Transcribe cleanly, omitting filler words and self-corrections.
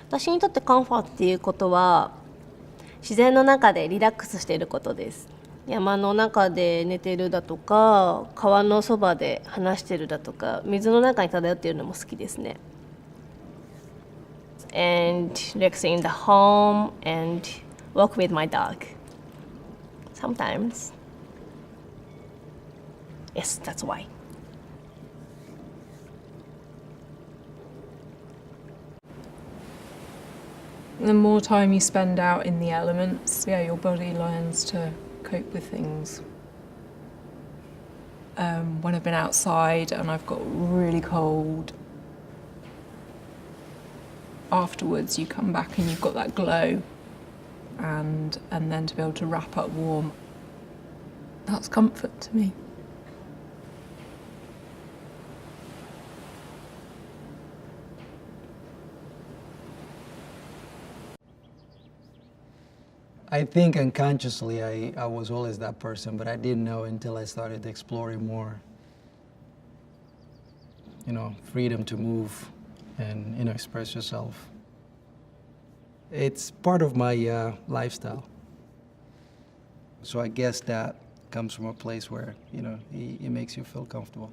私にとってコンフォートっていうことは自然の中でリラックスしていることです。山の中で寝てるだとか、川のそばで話してるだとか、水の中に漂っているのも好きですね。And relaxing in the home and walk with my dog. Sometimes. Yes, that's why. The more time you spend out in the elements, yeah, your body learns to cope with things. When I've been outside and I've got really cold, afterwards you come back and you've got that glow, and then to be able to wrap up warm, that's comfort to me. I think unconsciously I was always that person, but I didn't know until I started exploring more. You know, freedom to move and, you know, express yourself. It's part of my lifestyle. So I guess that comes from a place where, you know, it makes you feel comfortable.